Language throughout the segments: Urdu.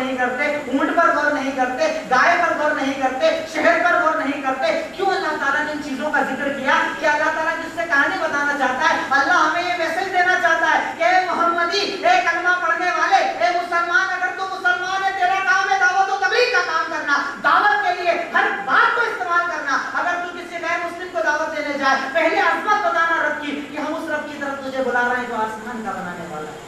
نہیں کرتے, اونٹ پر غور نہیں کرتے, گائے پر غور نہیں کرتے, شہر پر غور نہیں کرتے. کیوں اللہ تعالیٰ نے ان چیزوں کا ذکر کیا؟ کہ اللہ تعالیٰ جس سے کہانی بتانا چاہتا ہے, اللہ ہمیں یہ میسج دینا چاہتا ہے کہ اے محمدی, اے کلمہ پڑھنے والے, اے مسلمان, اگر تو مسلمان ہے تیرا کام ہے دعوت و تبلیغ کا کام کرنا, دعوت کے لیے ہر بات کو استعمال کرنا. اگر تو کسی غیر مسلم کو دعوت دینے جائے, پہلے عظمت بتانا رب کی کہ ہم اس رب کی طرف تجھے بلا رہے ہیں جو آسمان کا بنانے والا ہے.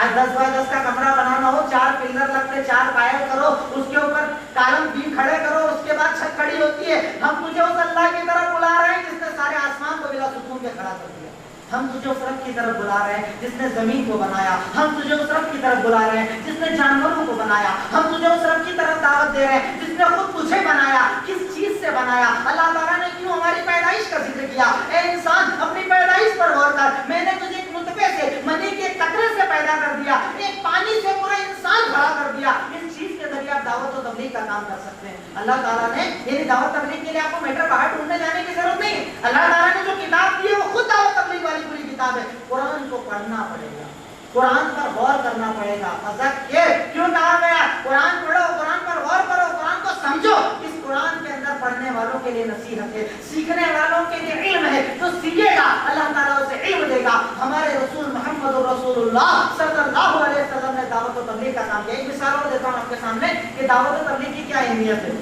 آج 10 بائی 10 کا کمرہ بنانا ہو, 4 پلر لگتے, 4 پائر کرو, اس کے اوپر کالم بیم کھڑے کرو, اس کے بعد چھت کھڑی ہوتی ہے. ہم تجھے اس اللہ کی طرف بلا رہے ہیں جس نے سارے آسمان کو بلا سکون کے کھڑا کر دیا. ہم تجھے اس رب کی طرف بلا رہے ہیں جس نے زمین کو بنایا. ہم تجھے اس رب کی طرف بلا رہے ہیں جس نے جانوروں کو بنایا. ہم تجھے اس رب کی طرف دعوت دے رہے ہیں جس نے خود تجھے بنایا. کس چیز سے بنایا؟ اللہ تعالیٰ نے کیوں ہماری پیدائش کا ذکر کیا. اے انسان, اپنی پیدائش پر غور کر. میں نے تجھے ایک نطفے سے, منی کے ایک قطرے سے پیدا کر دیا, ایک پانی سے پورا انسان کھڑا کر دیا. اس چیز کے ذریعے آپ دعوت و تبلیغ کا کام کر سکتے ہیں. اللہ تعالیٰ نے یعنی دعوت تبلیغ کے لیے آپ کو میٹر باہر ڈھونڈنے جانے کی ضرورت نہیں ہے. اللہ تعالیٰ نے جو کتاب دی ہے وہ خود دعوت تبلیغ والی پوری کتاب ہے. قرآن کو پڑھنا پڑے گا, قرآن پر غور کرنا پڑے گا. فذکر کیوں کہا گیا؟ قرآن پڑھو, قرآن پر غور کرو, قرآن کو سمجھو. اس قرآن کے اندر پڑھنے والوں کے لیے نصیحت ہے, سیکھنے والوں کے لیے علم ہے. جو سیکھے گا اللہ تعالیٰ اسے علم دے گا. ہمارے رسول محمد رسول اللہ صلی اللہ علیہ وسلم نے دعوت و تبلیغ کا کام کیا. ایک مثال اور دیتا ہوں آپ کے سامنے کہ دعوت و تبلیغ کی کیا اہمیت ہے.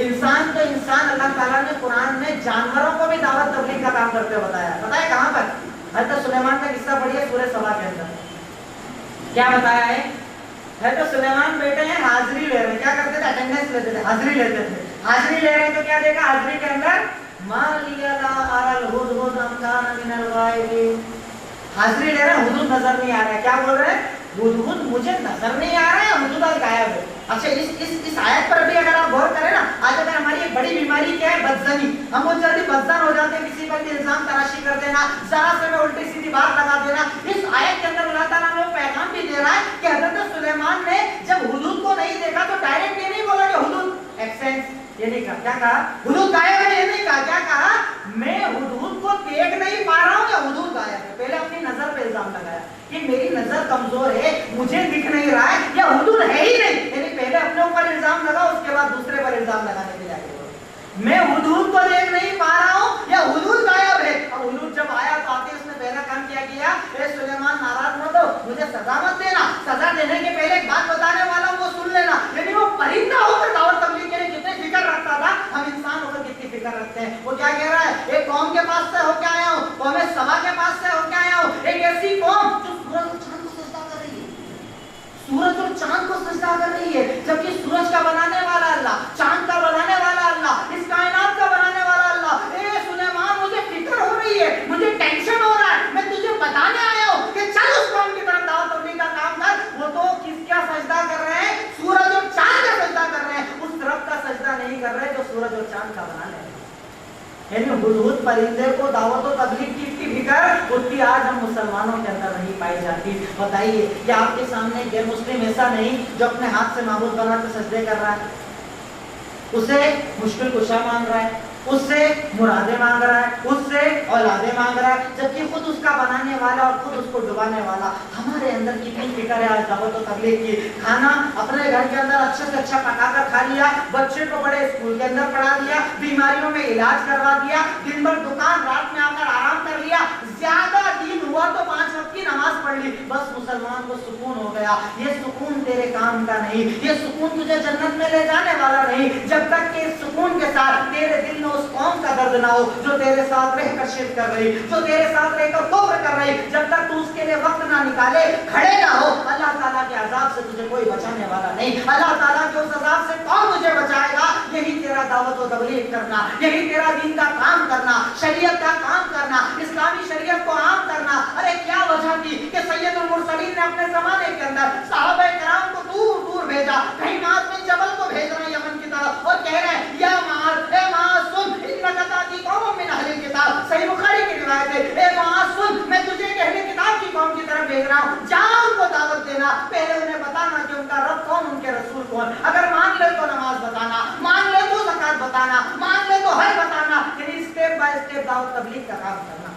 انسان تو انسان, اللہ تعالیٰ نے قرآن میں جانوروں کو بھی دعوت تبلیغ کا کام کرتے ہوئے بتایا. بتایا کہاں پر؟ حضرت سلیمان کا قصہ پڑھیے سورہ سبا کے اندر. کیا بتایا ہے؟ حضرت سلیمان بیٹے ہیں, حاضری لے رہے ہیں. کیا کرتے تھے؟ اٹینڈنس لیتے تھے, حاضری لیتے تھے. حاضری لے رہے ہیں تو کیا دیکھا حاضری کے اندر؟ ما لی لا اری الہدہد ام کان من الغائبین. حاضری لے رہے ہیں, ہدہد نظر نہیں آ رہا ہے. کیا بول رہے ہیں؟ ہدہد مجھے نظر نہیں آ رہا ہے, ہدہد غائب ہے. اچھا اس آیت پر بھی اگر آپ غور کریں نا, آج اگر ہماری ایک بڑی بیماری کیا ہے؟ بدزنی. ہم بہت جلدی بدزن ہو جاتے ہیں, کسی پر بھی الزام تراشی کر دینا, ذرا سے میں الٹی سیدھی بات لگا دینا. اس آیت کے اندر اللہ تعالیٰ نے وہ پیغام بھی دے رہا ہے کہ حضرت سلیمان نے جب ہدہد کو نہیں دیکھا تو ڈائریکٹ یہ نہیں بولا کہ ہدہد ایبسینس, یہ نہیں کہا. کیا کہا؟ ہدہد غائب ہے, یہ نہیں کہا. کیا کہا؟ میں ہدہد کو دیکھ نہیں پا رہا ہوں یا ہدہد غائب ہے. پہلے اپنی نظر پہ الزام لگایا کہ میری نظر کمزور ہے, مجھے دکھ نہیں رہا ہے, یا ہدہد ہے ہی نہیں. یعنی پہلے اپنے اوپر الزام لگا, اس کے بعد دوسرے پر الزام لگانے کے لیے میں ہدہد کو دیکھ نہیں پا رہا ہوں یا ہدہد غائب ہے. اب ہدہد جب آیا تو آتے اس نے پہلا کام کیا کیا, اے سلیمان ناراض مت ہو, مجھے سزا مت دینا, سزا دینے کے پہلے ایک بات بتانے والا ہوں وہ سن لینا. یعنی وہ پرندہ ہو کر دعوت تبلیغ کے لیے کتنی فکر رکھتا تھا, ہم انسان ہو کر کتنی فکر رکھتے ہیں. وہ کیا کہہ رہا ہے؟ ایک قوم کے پاس سے ہو کے آیا ہوں, قوم سبا کے پاس سے ہو کے آیا ہوں, ایک ایسی قوم جو سورج اور چاند کو سجدہ کر رہی ہے, سورج اور چاند کو سجدہ کر رہی ہے, جبکہ سورج کا بنانے والا اللہ, چاند کا بنانے والا اللہ, اس کائنات کا بنانے والا اللہ. اے سلیمان مجھے فکر ہو رہی ہے, مجھے ٹینشن ہو رہا ہے, میں تجھے بتانے آیا ہوں کہ چل اس قوم کی طرف دعوت تبلیغ کا کام کر. وہ تو کس کا سجدہ کر رہے ہیں؟ سورج اور چاند کا سجدہ کر رہے ہیں, اس رب کا سجدہ نہیں کر رہے جو سورج اور چاند کا بنانے ہیں. یعنی ہدہد پرندے کو دعوت و تبلیغ کی اتنی فکر اتنی آج ہم مسلمانوں کے اندر نہیں پائی جاتی. بتائیے کہ آپ کے سامنے غیر مسلم ایسا نہیں جو اپنے ہاتھ سے معبود بنا کے سجدے کر رہا ہے, اسے مشکل کشا مانگ رہا ہے, اس سے مرادیں مانگ رہا ہے, اس سے اولادیں مانگ رہا ہے, جبکہ خود اس کا بنانے والا اور خود اس کو ڈبانے والا. ہمارے اندر کتنی فکر ہے آج دعوت و تبلیغ کی. کھانا اپنے گھر کے اندر اچھے سے اچھا پکا کر کھا لیا, بچے کو بڑے اسکول کے اندر پڑھا دیا, بیماریوں میں علاج کروا دیا, دن بھر دکان, رات میں آ کر آرام کر لیا, زیادہ دین ہوا تو 5 وقت کی نماز پڑھ لی, بس مسلمان کو سکون ہو گیا. یہ سکون تیرے کام کا نہیں, یہ سکون تجھے جنت میں لے جانے والا نہیں, جب تک کہ اس سکون کے ساتھ تیرے دل میں اس قوم کا درد نہ ہو جو تیرے ساتھ رہ کر شرک کر رہی, جو تیرے ساتھ رہ کر کفر کر رہی. جب تک تو اس کے لیے وقت نہ نکالے, کھڑے نہ ہو, اللہ تعالیٰ کے عذاب سے تجھے کوئی بچانے والا نہیں. اللہ تعالیٰ کے اس عذاب سے کون تجھے بچائے گا؟ یہی تیرا دعوت و تبلیغ کرنا, یہی تیرا دین کا کام کرنا, شریعت کا کام کرنا, اسلامی شریعت کو عام کرنا. ارے کیا وجہ تھی کہ سید المرسلین نے اپنے زمانے کے اندر صحابہ کرام کو دور دور بھیجا, کہیں معاذ بن جبل کو بھیج رہے ہیں یمن کی طرف, اور کہہ رہے ہیں یا معاذ, اے معاذ سن, انک تاتی قوم من اہل الکتاب. صحیح بخاری کی روایت ہے, اے معاذ سن, میں تجھے ایک اہل کتاب کی قوم کی طرف بھیج رہا ہوں, جا ان کو دعوت دینا, پہلے انہیں بتانا کہ ان کا رب کون, ان کے رسول کون. اگر مان لے تو نماز بتانا, مان لے تو زکات بتانا, مان لے تو حج بتانا. یعنی اسٹیپ بائی اسٹیپ دعوت تبلیغ کا کام کرنا.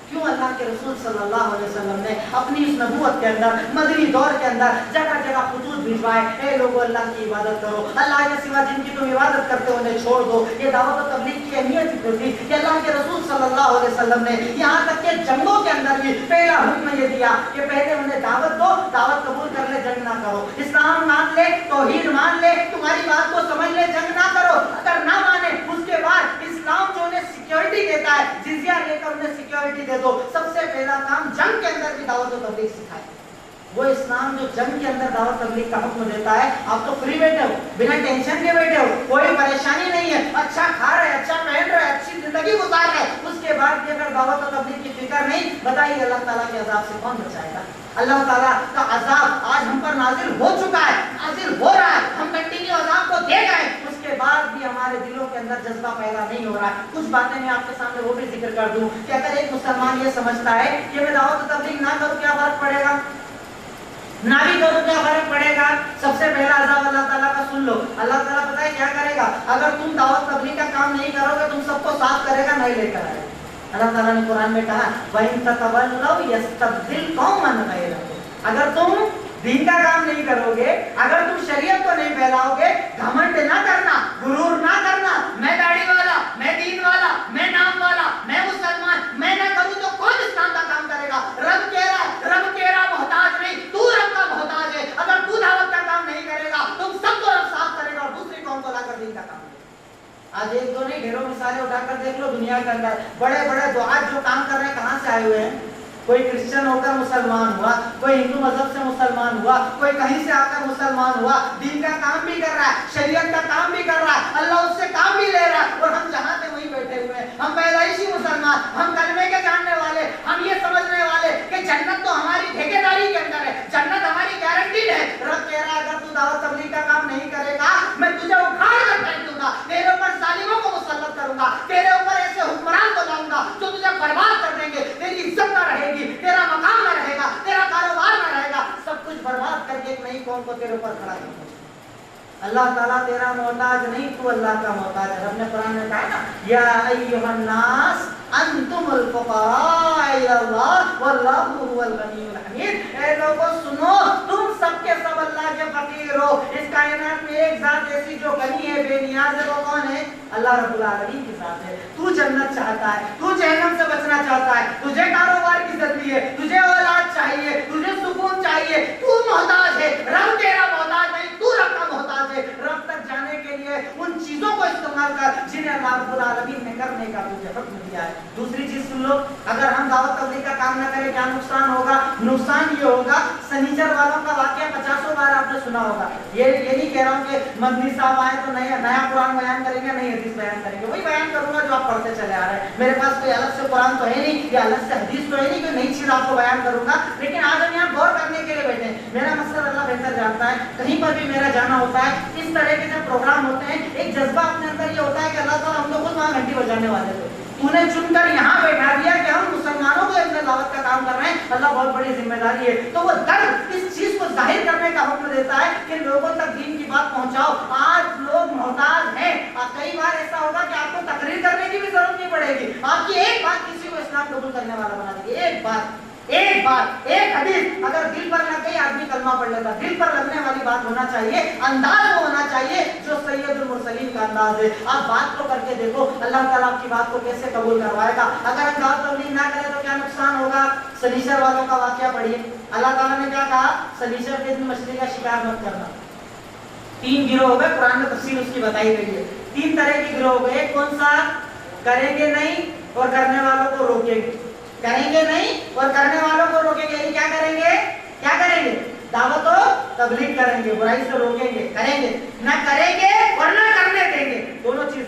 کیوں اللہ کے رسول صلی اللہ علیہ وسلم نے اپنی اس نبوت کے اندر مدنی دور کے اندر جگہ جگہ خطوط بھجوائے، اے لوگو اللہ کی عبادت کرو، اللہ کے سوا جن کی تم عبادت کرتے ہو انہیں چھوڑ دو۔ یہ دعوت و تبلیغ کی اہمیت تھی کہ اللہ کے رسول صلی اللہ علیہ وسلم نے یہاں تک کہ جنگوں کے اندر بھی پہلا حکم یہ دیا کہ پہلے انہیں دعوت دو، دعوت قبول کر لے، جنگ نہ کرو، اسلام مان لے، توحید مان لے، تمہاری بات کو سمجھ لے، جنگ نہ کرو، اگر نہ مانے اس کے بعد اسلام جو انہیں سیکیورٹی دیتا ہے، جزیہ لے کر انہیں سیکیورٹی دے دو۔ سب سے پہلا کام جنگ کے اندر بھی دعوت و تبلیغ سکھائے۔ وہ اسلام جو جنگ کے اندر دعوت تبلیغ کا حکم دیتا ہے، آپ تو فری بیٹھے ہو، بنا ٹینشن کے بیٹھے ہو، کوئی پریشانی نہیں ہے، اچھا کھا رہے، اچھا پہن رہے، اچھی زندگی گزار رہے، اس کے بعد بھی اگر دعوت و تبلیغ کی فکر نہیں، بتائیے اللہ تعالیٰ کے عذاب سے کون بچائے گا؟ اللہ تعالیٰ کا عذاب آج ہم پر نازل ہو چکا ہے، نازل ہو رہا ہے، ہم کنٹینیو عذاب کو دیکھ رہے ہیں، اس کے بعد بھی ہمارے دلوں کے اندر جذبہ پیدا نہیں ہو رہا ہے۔ کچھ باتیں میں آپ کے سامنے وہ بھی ذکر کر دوں کہ اگر ایک مسلمان یہ سمجھتا ہے کہ میں دعوت و تبلیغ نہ کروں کیا فرق پڑے گا، نہ بھی کرو کیا فرق پڑے گا؟ سب سے پہلا عذاب اللہ تعالیٰ کا سن لو۔ اللہ تعالیٰ پتہ ہے کیا کرے گا؟ اگر تم دعوت تبلیغ کا کام نہیں کرو گے، تم سب کو ساتھ کرے گا، نہیں لے کر آئے گا۔ اللہ تعالیٰ نے قرآن میں کہا وَإِن تَتَوَلَّوْا يَسْتَبْدِلْ قَوْمًا غَيْرَكُمْ، اگر تم دین کا کام نہیں کرو گے، اگر تم شریعت کو نہیں پھیلاؤ گے، گھمنڈ نہ کرنا، غرور نہ کرنا، میں داڑھی والا، میں دین والا، میں نام والا، میں مسلمان، میں نہ کروں تو کون اسلام کا کام کرے گا؟ رب کہہ رہا ہے، رب تیرا محتاج نہیں، تو رب کا محتاج ہے۔ اگر تو دعوت کا کام نہیں کرے گا، تم سب کو رب صاف کرے گا اور دوسری قوم کو لا کر دین کا کام کرے گا۔ آج ایک دو نہیں، ڈھیروں مثالیں اٹھا کر دیکھ لو دنیا کے اندر، بڑے بڑے دعات جو کام کر رہے ہیں کہاں سے آئے ہوئے ہیں؟ کوئی کرسچن ہو کر مسلمان ہوا، کوئی ہندو مذہب سے مسلمان ہوا، کوئی کہیں سے آ کر مسلمان ہوا، دین کا کام بھی کر رہا ہے، شریعت کا کام بھی کر رہا ہے، اللہ اس سے کام بھی لے رہا ہے، اور ہم جہاں تھے وہیں بیٹھے ہوئے ہیں۔ ہم پیدائشی مسلمان، ہم کلمے کے جاننے والے، ہم یہ سمجھنے والے کہ جنت تو ہماری ٹھیکیداری کے اندر ہے، جنت ہماری گارنٹیڈ ہے۔ رب کہہ رہا ہے اگر تو دعوت تبلیغ کا کام نہیں کرے گا، میں تجھے اکھاڑ کر پھینک دوں گا، تیرے اوپر ظالموں کو مسلط کروں گا، تیرے اوپر ایسے حکمران کو لاؤں گا جو تجھے برباد کر دیں گے، تیری عزت نہ رہے گی، تیرا مقام نہ رہے گا، تیرا کاروبار نہ رہے گا، سب کچھ برباد کر کے ایک نئی قوم کو تیرے اوپر کھڑا کر دیں گے۔ اللہ تعالیٰ تیرا محتاج نہیں، تو اللہ کا محتاج ہے۔ رب نے قرآن میں کہا نا یا ایھا الناس انتم الفقراء الی اللہ واللہ هو الغنی الحمید، اے لوگوں سنو، تم سب کے سب اللہ کے فقیر ہو۔ اس کائنات میں ایک ذات ایسی جو غنی ہے، بے نیاز ہے، وہ کون ہے؟ اللہ رب العالمین کی ذات ہے۔ تو جنت چاہتا ہے، تو جہنم سے بچنا چاہتا ہے، تجھے کاروبار کی ضروری ہے، تجھے اولاد چاہیے، تجھے سکون چاہیے، تو محتاج ہے، رب تیرا محتاج نہیں، تو رب کا محتاج ہے۔ رب تک جانے کے لیے ان چیزوں کو استعمال کر جنہیں اللہ رب العالمین نے کرنے کا تجھے حکم دیا ہے۔ دوسری چیز سن لو، اگر ہم دعوت تبلیغ کا کام نہ کریں کیا نقصان ہوگا؟ نقصان یہ ہوگا، سنیچر والوں کا واقعہ 50 بار آپ نے سنا ہوگا۔ یہ نہیں کہہ رہا ہوں کہ مدنی صاحب آئے تو نیا قرآن بیان کریں گے، نئی حدیث بیان کریں گے، وہی بیان کروں گا جو آپ پڑھتے چلے آ رہے ہیں۔ میرے پاس کوئی الگ سے قرآن تو ہے نہیں، یا الگ سے حدیث تو ہے نہیں، کوئی نئی چیز آپ کو بیان کروں گا، لیکن آج ہم یہاں غور کرنے کے لیے بیٹھے ہیں۔ میرا مقصد اللہ بہتر جانتا ہے، کہیں پر بھی میرا جانا ہوتا ہے، اس طرح کے جب پروگرام ہوتے ہیں، ایک جذبہ اپنے اندر یہ ہوتا ہے کہ اللہ تعالیٰ ہم تو خود وہاں گھنٹی بجانے والے تھے، تو نے چن کر یہاں بیٹھا دیا کہ ہم مسلمانوں کو اپنے دعوت کا کام کر رہے ہیں، اللہ بہت بڑی ذمہ داری ہے۔ تو وہ درد اس چیز کو ظاہر کرنے کا حکم دیتا ہے کہ لوگوں تک دین کی بات پہنچاؤ۔ آج لوگ محتاج ہیں، کئی بار ایسا ہوگا کہ آپ کو تقریر کرنے کی بھی ضرورت نہیں پڑے گی، آپ کی ایک بات کسی کو اسلام قبول کرنے والا بنا دے گی، ایک بات، ایک حدیث اگر دل پر لگ گئی آدمی کلمہ پڑھ لیتا۔ دل پر لگنے والی بات ہونا چاہیے، انداز وہ ہونا چاہیے جو سید المرسلین کا انداز ہے۔ آپ بات کو کر کے دیکھو اللہ تعالیٰ آپ کی بات کو کیسے قبول کروائے گا۔ اگر ہم دعوت تبلیغ نہ کریں تو کیا نقصان ہوگا؟ سنیچر والوں کا واقعہ پڑھیے، اللہ تعالیٰ نے کیا کہا؟ سنیچر کے دن مچھلی کا شکار مت کرنا۔ 3 گروہ ہو گئے، قرآن میں تفصیل اس کی بتائی گئی ہے۔ 3 طرح کے گروہ ہو گئے، کون سا؟ کریں گے نہیں اور کرنے والوں کو روکیں گے، کریں گے نہیں اور کرنے والوں کو روکیں گے۔ کیا کریں گے؟ کیا کریں گے؟ دعوت و تبلیغ کریں گے، برائی سے روکیں گے، کریں گے، نہ کریں گے اور نہ کرنے دیں گے، دونوں چیز۔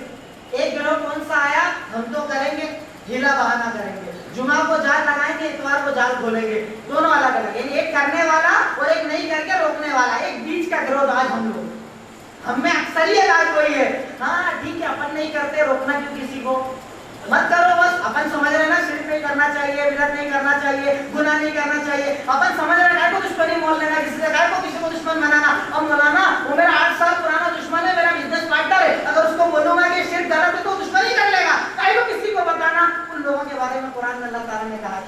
ایک گروہ کون سا آیا؟ ہم تو کریں گے، ہیلا بہانہ کریں گے، جمعہ کو جال لگائیں گے، اتوار کو جال کھولیں گے، دونوں الگ الگ، یعنی ایک کرنے والا اور ایک نہیں کر کے روکنے والا، ایک بیچ کا گروہ آج ہم لوگ، ہم میں اکثریت آج وہی ہے۔ ہاں ٹھیک ہے، اپن نہیں کرتے، روکنا کیوں کسی کو؟ مت کرو، بس اپن سمجھ رہے نا شرک نہیں کرنا چاہیے، بدعت نہیں کرنا چاہیے، گناہ نہیں کرنا چاہیے، اپن سمجھ رہے ہیں کو دشمنی مول لینا، کسی سے کو کسی کو دشمن بنانا۔ اب مولانا وہ میرا 8 سال پرانا دشمن ہے، میرا بزنس پارٹنر ہے، اگر اس کو بولوں گا کہ شرک غلط ہے تو دشمنی کر لے گا، کو کسی کو بتانا۔ ان لوگوں کے بارے میں قرآن میں اللہ تعالیٰ نے کہا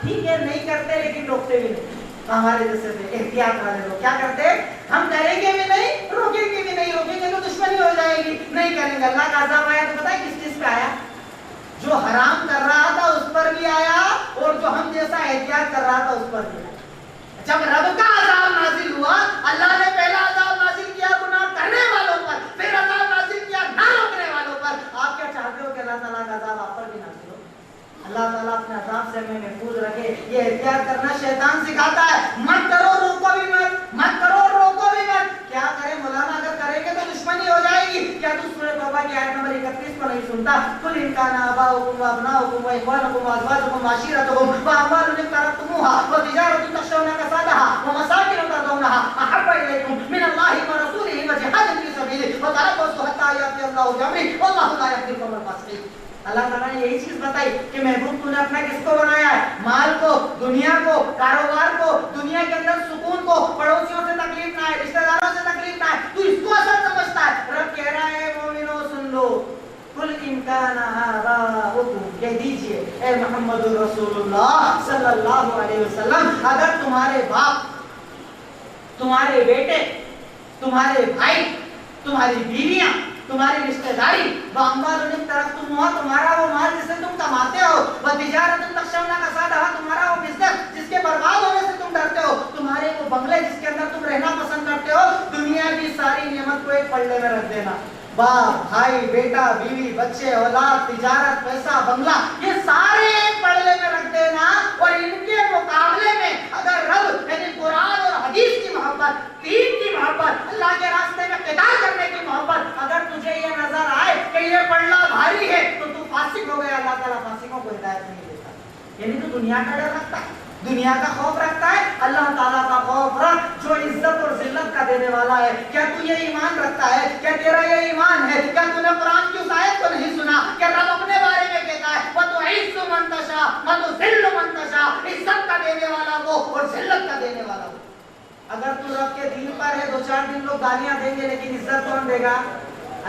ٹھیک ہے نہیں کرتے لیکن روکتے بھی نہیں. ہمارے جیسے احتیاط والے لوگ کیا کرتے, ہم کریں گے بھی نہیں, روکیں گے بھی نہیں, روکیں گے تو دشمنی ہو جائے گی, نہیں کریں گے. اللہ کا عذاب آیا تو پتہ ہے کس چیز پہ آیا؟ جو حرام کر رہا تھا اس پر بھی آیا, اور جو ہم جیسا احتیاط کر رہا تھا اس پر بھی آیا. جب رب کا عذاب نازل ہوا, اللہ نے پہلا عذاب نازل کیا گناہ کرنے والوں پر, پھر عذاب نازل کیا نہ روکنے والوں پر. آپ کیا چاہتے ہو کہ اللہ تعالیٰ کا عذاب آپ پر بھی نازل ہو؟ اللہ تعالیٰ اپنے عذاب سے ہمیں محفوظ رکھے. یہ احتیاط کرنا شیطان سکھاتا ہے, مت کرو روکو بھی مت, مت کرو روکو بھی مت. کیا کریں مولانا, اگر کریں گے تو دشمنی ہو جائے گی. کیا تو سورہ توبہ کی آیت نمبر 31 کو نہیں سنتا؟ قل ان کان آباؤکم وابناؤکم واخوانکم وازواجکم وعشیرتکم واموال اقترفتموها وتجارة تخشون کسادها ومساکن ترضونها احب الیکم من اللہ ورسولہ وجہاد فی سبیلہ وتربصوا حتی یأتی اللہ بامرہ واللہ لا یهدی القوم الفاسقین. اللہ تعالیٰ نے یہی چیز بتائی کہ محبوب تو نے اپنا کس کو بنایا ہے؟ مال کو, دنیا کو, کاروبار کو, دنیا کے اندر سکون کو, پڑوسیوں سے تکلیف نہ ہے, رشتہ داروں سے تکلیف نہ ہے. تو اس کو اصل سمجھتا ہے. رب کہہ رہا ہے مومنو سن لو, قل ان کان آباؤکم, کہہ دیجئے اے محمد رسول اللہ صلی اللہ علیہ وسلم, اگر تمہارے باپ, تمہارے بیٹے, تمہارے بھائی, تمہاری بیویاں, تمہاری رشتہ داری, واموال اقترفتموها, تمہارا وہ مال جسے تم کماتے ہو, وتجارۃ تخشون کسادها, تمہارا وہ بزنس جس کے برباد ہونے سے تم ڈرتے ہو, تمہارے وہ بنگلے جس کے اندر تم رہنا پسند کرتے ہو, دنیا کی ساری نعمت کو ایک پلڑے میں رکھ دینا. باپ, بھائی, بیٹا, بیوی, بچے, اولاد, تجارت, پیسہ, بنگلہ, یہ سارے ایک پلڑے میں رکھ دینا. اور ان کے مقابلے میں اگر رب یعنی قرآن اور حدیث کی محبت, دین کی محبت, اللہ کے راستے میں قتال کرنے کی محبت, اگر تجھے یہ نظر آئے کہ یہ پلڑا بھاری ہے تو تو فاسق ہو گیا. اللہ تعالیٰ فاسقوں کو ہدایت نہیں دیتا. یعنی تو دنیا کا ڈر رکھتا ہے, دنیا کا خوف رکھتا ہے, اللہ تعالیٰ کا خوف رکھ جو عزت اور ذلت کا دینے والا ہے. کیا تو یہ ایمان رکھتا ہے؟ کیا تیرا یہ ایمان ہے؟ کیا تو نے قرآن کی اس آیت کو نہیں سنا کہ رب اپنے بارے میں کہتا ہے وَتُعِزُّ مَن تَشَاءُ وَتُذِلُّ مَن تَشَاءُ, عزت کا دینے والا وہ اور ذلت کا دینے والا وہ. اگر تو رب کے دین پر ہے, 2-4 دن لوگ گالیاں دیں گے لیکن عزت کون دے گا؟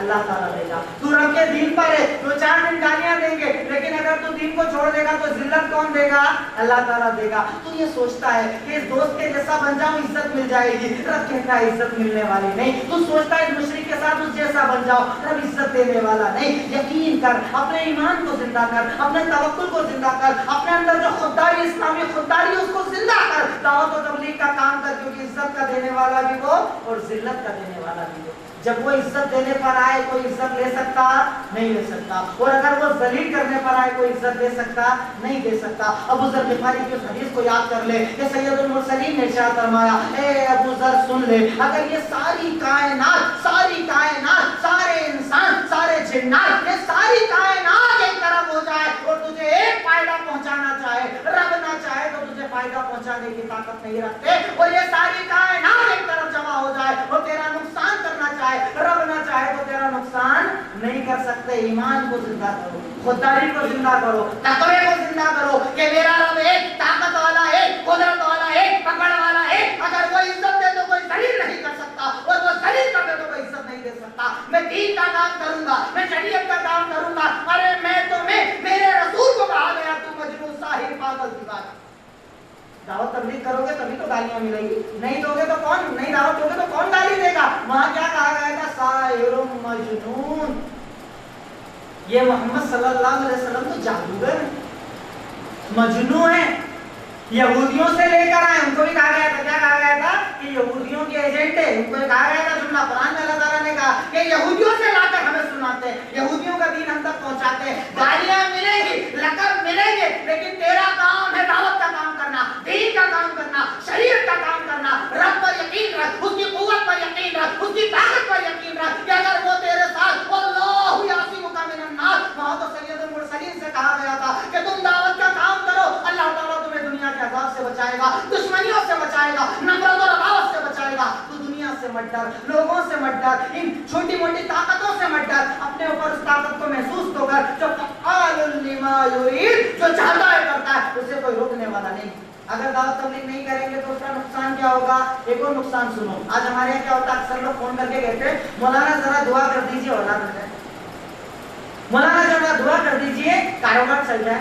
اللہ تعالیٰ دے گا. تو رب کے دین پر ہے, 2-4 دن گالیاں دیں گے لیکن اگر تو دین کو چھوڑ دے گا تو ذلت کون دے گا؟ اللہ تعالیٰ دے گا. تو یہ سوچتا ہے کہ اس دوست کے جیسا بن جاؤں عزت مل جائے گی. رب کہتا ہے عزت ملنے والی نہیں. تو سوچتا ہے اس مشرک کے ساتھ اس جیسا بن جاؤ, رب عزت دینے والا نہیں. یقین کر, اپنے ایمان کو زندہ کر, اپنے توکل کو زندہ کر, اپنے اندر جو خودداری, اسلامی خودداری اس کو زندہ کر. دعوت و تبلیغ کا کام کر, کیونکہ عزت کا دینے والا بھی وہ اور ذلت کا دینے والا بھی وہ. جب وہ عزت دینے پر آئے کوئی عزت لے سکتا نہیں لے سکتا, اور اگر وہ ذلیل کرنے پر آئے کوئی عزت دے سکتا نہیں دے سکتا. ابو ذر غفاری کی اس حدیث کو یاد کر لے کہ سید المرسلین نے ارشاد فرمایا, اے ابو ذر سن لے, اگر یہ ساری کائنات, سارے انسان, سارے جنات, یہ ساری کائنات ایک طرف ہو جائے اور تجھے ایک فائدہ پہنچانا چاہے, رب نہ چاہے تو تجھے فائدہ پہنچانے کی طاقت نہیں رکھتے, اور یہ ساری کائنات ایک طرف جمع ہو جائے اور تیرا نقصان کرنا چاہے, رب نہ چاہے تو تیرا نقصان نہیں کر سکتے. ایمان کو زندہ کرو, خودداری کو زندہ کرو, تقوی کو زندہ کرو کہ میرا رب ایک, طاقت والا ایک, قدرت والا ایک, پکڑ والا ایک. اگر وہ عزت دے تو کوئی ذلیل نہیں کر سکتا, اور وہ ذلیل کر دے تو کوئی عزت نہیں دے سکتا. میں دین کا کام کروں گا, میں شریعت کا کام کروں گا. ارے میں تمہیں, میرے رسول کو کہا گیا تو مجنون, ساحر, پاگل, دیوانہ. دعوت تبلیغ کرو گے تبھی تو گالیاں ملیں گی, نہیں دو گے تو کون, نہیں دعوت دو گے تو کون گالی دے گا؟ وہاں کیا کہا گیا تھا؟ ساحر مجنون. یہ محمد صلی اللہ علیہ وسلم تو جادوگر ہیں, مجنون ہیں, یہودیوں سے لے کر آئے. ان کو بھی کہا گیا تھا, کیا کہا گیا تھا کہ یہودیوں کے ایجنٹ ہے. ان کو کہا گیا تھا جملہ قرآن میں اللہ تعالیٰ نے کہا کہ یہودیوں سے لا کر ہمیں سناتے ہیں, یہودیوں کا دین ہم تک پہنچاتے ہیں. گالیاں ملیں گی, لقب ملیں گے, لیکن تیرا کام ہے دعوت کا کام کرنا, دین کا کام کرنا, شریعت کا کام کرنا. رب پر یقین رکھ, اس کی قوت پر یقین رکھ, اس کی طاقت پر یقین رکھ کہ اگر وہ تیرے ساتھ, واللہ یعصمک من الناس. وہاں تو سید المرسلین سے کہا گیا تھا کہ تم دعوت کا کام کرو, اللہ تعالیٰ تمہیں دنیا کے عذاب سے بچائے گا, دشمنیوں سے بچائے گا, نفرت اور عداوت سے بچائے گا. تو دنیا سے مت ڈر, لوگوں سے مت ڈر, ان چھوٹی موٹی طاقتوں سے مت ڈر. اپنے اوپر اس طاقت کو محسوس تو کر جو فعال لما یرید, جو چاہتا ہے کرتا ہے, اسے کوئی روکنے والا نہیں. اگر دعوت تبلیغ نہیں کریں گے تو اس کا نقصان کیا ہوگا؟ ایک اور نقصان سنو. آج ہمارے یہاں کیا ہوتا ہے, اکثر لوگ فون کر کے کہتے ہیں مولانا ذرا دعا کر دیجیے اولاد ہو جائے, مولانا ذرا دعا کر دیجیے کاروبار چل جائے,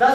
10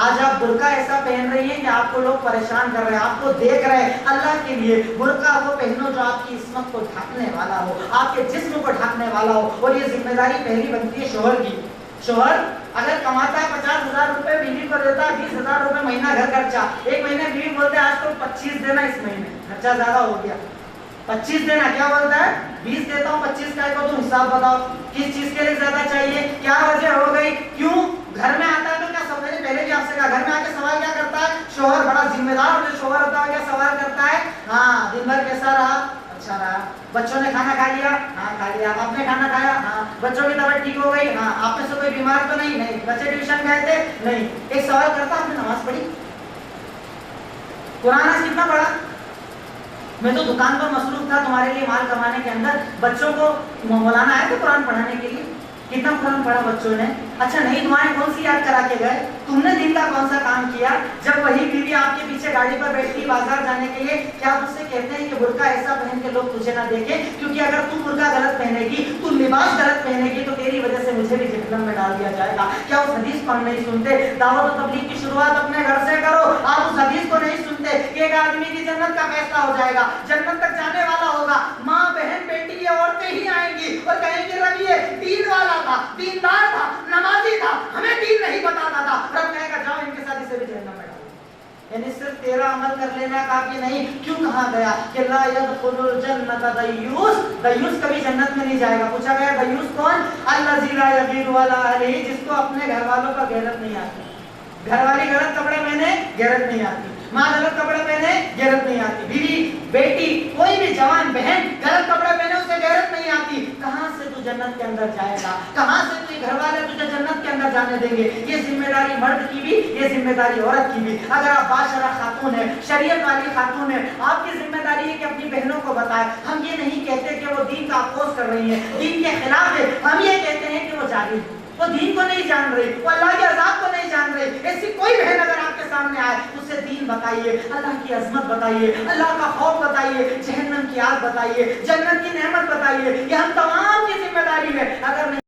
آج آپ برقع ایسا پہن رہی ہیں کہ آپ کو لوگ پریشان کر رہے ہیں، آپ کو دیکھ رہے ہیں۔ اللہ کے لیے برقع وہ پہنو جو آپ کی عصمت کو ڈھانپنے والا ہو، آپ کے جسم کو ڈھانپنے والا ہو۔ اور یہ ذمہ داری پہلی بنتی ہے شوہر کی۔ شوہر اگر کماتا ہے 50,000 روپے، بیوی کو دیتا ہے 20,000 روپے مہینہ گھر خرچہ، ایک مہینے بیوی بولتے ہیں آج تو 25 دینا، اس مہینے خرچہ زیادہ ہو گیا، 25 دینا، کیا بولتا ہے 20 دیتا ہوں 25 کا کو، تم حساب بتاؤ کس چیز کے لیے زیادہ چاہیے، کیا وجہ ہو گئی، کیوں؟ گھر میں آتا ہے تو کیا سب نے پہلے بھی آپ سے کہا، گھر میں آ کے سوال کیا کرتا ہے شوہر، بڑا ذمہ دار جو شوہر ہوتا ہے کیا سوال کرتا ہے، ہاں دن بھر کیسا رہا، اچھا رہا، بچوں نے کھانا کھا لیا، ہاں کھا لیا، آپ نے کھانا کھایا، ہاں، بچوں کی طبیعت ٹھیک ہو گئی، ہاں، آپ میں سے کوئی بیمار تو نہیں، نہیں، بچے ٹیوشن گئے تھے، نہیں، ایک سوال کرتا آپ نے نماز پڑھی، قرآن آج کتنا پڑھا، میں تو دکان پر مصروف تھا تمہارے لیے مال کمانے کے اندر، بچوں کو مولانا آئے تھے قرآن پڑھانے کے لیے، کتنا قرآن پڑھا بچوں نے، اچھا نئی دعائیں کون سی یاد کرا کے گئے، تم نے دن کا کون سا کام کیا، جب وہی بیوی آپ کے پیچھے گاڑی پر بیٹھتی بازار جانے کے لیے، کیا آپ اس سے کہتے ہیں کہ برقع ایسا پہن کے لوگ تجھے نہ دیکھیں، کیونکہ اگر تم برقع غلط پہنے گی، تم لباس غلط پہنے گی تو تیری وجہ سے مجھے بھی جہنم میں ڈال دیا جائے گا، کیا اس حدیث کو ہم نہیں سنتے، دعوت و تبلیغ کی شروعات اپنے گھر سے کرو، آپ اس حدیث کو نہیں سنتے کہ ایک آدمی کی جنت کا فیصلہ ہو جائے گا، جنت تک جانے والا ہوگا، ماں بہن بیٹی یہ عورتیں ہی آئیں گی اور کہیں گی رب یہ دین والا تھا، دیندار تھا، نمازی تھا، ہمیں دین نہیں بتاتا تھا، رب کہے گا جاؤ ان کے ساتھ اسے بھی جہنم میں ڈالو۔ یعنی صرف تیرا عمل کر لینا کافی نہیں، کیوں کہا گیا کہ لا يدخل الجنت دیوس، دیوس کبھی جنت میں نہیں جائے گا، پوچھا گیا دیوس کون، الذی لا یغیر ولا علیہ، جس کو اپنے گھر والوں کا غیرت نہیں آتی، گھر والی غلط کپڑے پہنے غیرت نہیں آتی، ماں غلط کپڑے پہنے غیرت نہیں آتی، بیوی بیٹی کوئی بھی جوان بہن غلط کپڑے پہنے اسے غیرت نہیں آتی، کہاں سے تو جنت کے اندر جائے گا، کہاں سے تو گھر والے تجھے جنت کے اندر جانے دیں گے، یہ ذمہ داری مرد کی بھی، یہ ذمہ داری عورت کی بھی، اگر آپ باشرہ خاتون ہیں، شریعت والی خاتون ہیں، آپ کی ذمہ داری ہے کہ اپنی بہنوں کو بتائیں، ہم یہ نہیں کہتے کہ وہ دین کا اپوز کر رہی ہیں، دین کے خلاف ہے، ہم یہ کہتے ہیں کہ وہ جاہل ہے، وہ دین کو نہیں جان رہی، وہ اللہ کے عذاب کو نہیں جان رہی، ایسی کوئی بہن اگر آپ کے سامنے آئے اسے دین بتائیے، اللہ کی عظمت بتائیے، اللہ کا خوف بتائیے، جہنم کی آگ بتائیے، جنت کی نعمت بتائیے، یہ ہم تمام کی ذمہ داری ہے، اگر